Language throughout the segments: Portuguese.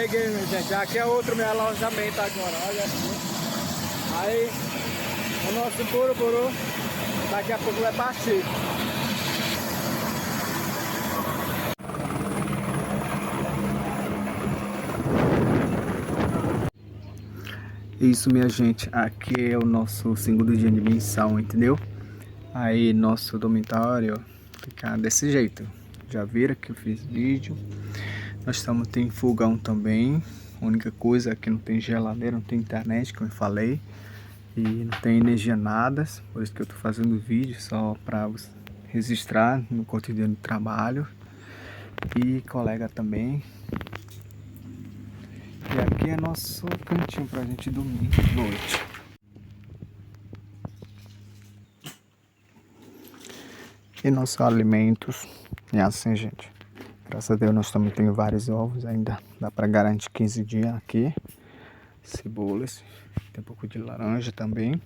Cheguei, minha gente. Aqui é outro meu alojamento agora. Olha aqui. Aí, o nosso buruburu daqui a pouco vai partir. Isso, minha gente. Aqui é o nosso segundo dia de missão, entendeu? Aí, nosso dormitório fica desse jeito. Já viram que eu fiz vídeo. Nós estamos tem fogão também. A única coisa é que não tem geladeira, não tem internet, como eu falei. E não tem energia nada. Por isso que eu tô fazendo vídeo só para registrar no cotidiano do trabalho. E colega também. E aqui é nosso cantinho pra gente dormir à noite. E nossos alimentos. É assim, gente. Graças a Deus nós também temos vários ovos ainda. Dá pra garantir 15 dias aqui. Cebolas. Tem um pouco de laranja também.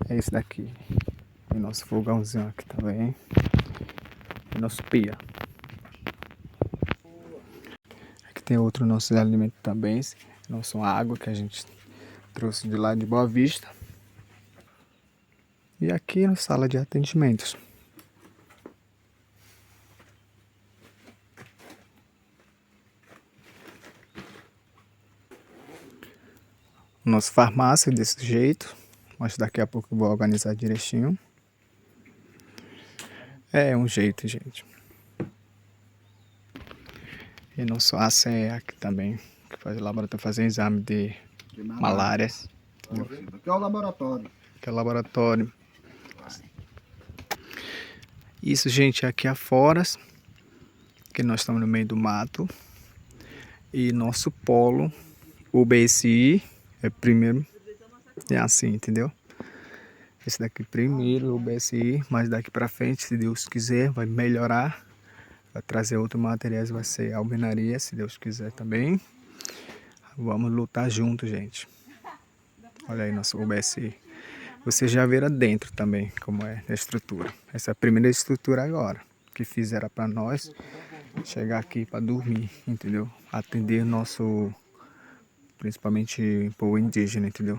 É esse daqui. E nosso fogãozinho aqui também. E nosso pia. Aqui tem outro nosso alimento também. Nossa água que a gente trouxe de lá de Boa Vista. E aqui na sala de atendimentos. Nossa farmácia desse jeito. Mas daqui a pouco eu vou organizar direitinho. É um jeito, gente. E nosso ACE aqui também. Que faz laboratório, fazer exame de malárias. Aqui é o laboratório. Que é o laboratório. Isso, gente, aqui afora. Que nós estamos no meio do mato. E nosso polo, o BSI, é primeiro. É assim, entendeu? Esse daqui primeiro, o BSI, mas daqui pra frente, se Deus quiser, vai melhorar. Vai trazer outros materiais, vai ser alvenaria, se Deus quiser também. Vamos lutar junto, gente. Olha aí nosso UBSI. Vocês já viram dentro também como é a estrutura. Essa é a primeira estrutura agora que fizeram para nós chegar aqui para dormir, entendeu? Atender nosso, principalmente povo indígena, entendeu?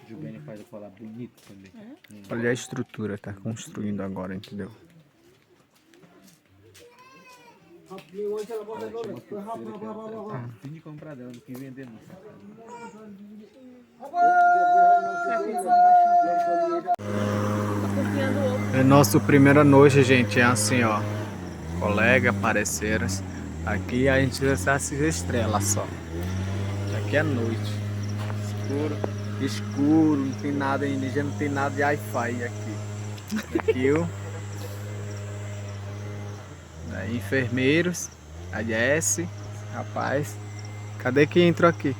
Jubene faz a colar bonito também. Olha a estrutura, tá construindo agora, entendeu? Fim de comprar dela, do que vender não. É nossa primeira noite, gente, é assim, ó. Colega, parceiras. Aqui a gente já se estrela só. Aqui é noite. Escuro, não tem nada ainda, já não tem nada de Wi-Fi aqui. Aqui o enfermeiros, a Jesse, rapaz. Cadê que entrou aqui?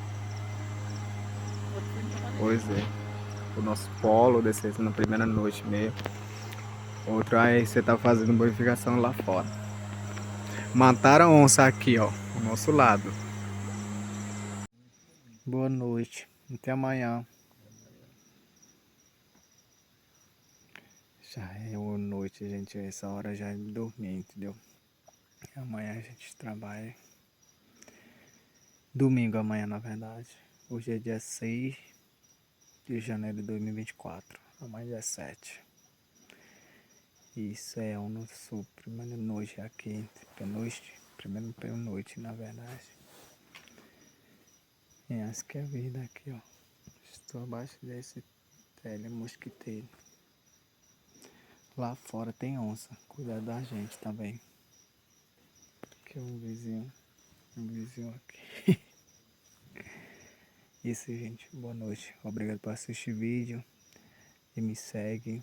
Pois é. O nosso polo desceu na primeira noite mesmo. Outro aí você tá fazendo bonificação lá fora. Mataram a onça aqui, ó, do nosso lado. Boa noite. Até amanhã. Já é boa noite, gente. Essa hora já é de dormir, entendeu? E amanhã a gente trabalha. Domingo amanhã, na verdade. Hoje é dia 6 de janeiro de 2024. Amanhã é 7. Isso é a nossa primeira noite aqui. Primeira noite, na verdade. E essa que é a vida aqui, ó. Estou abaixo desse telha mosquiteiro. Lá fora tem onça. Cuidado da gente também. Aqui é um vizinho aqui. Isso, gente. Boa noite. Obrigado por assistir o vídeo. E me segue.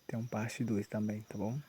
Tem um parte 2 também, tá bom?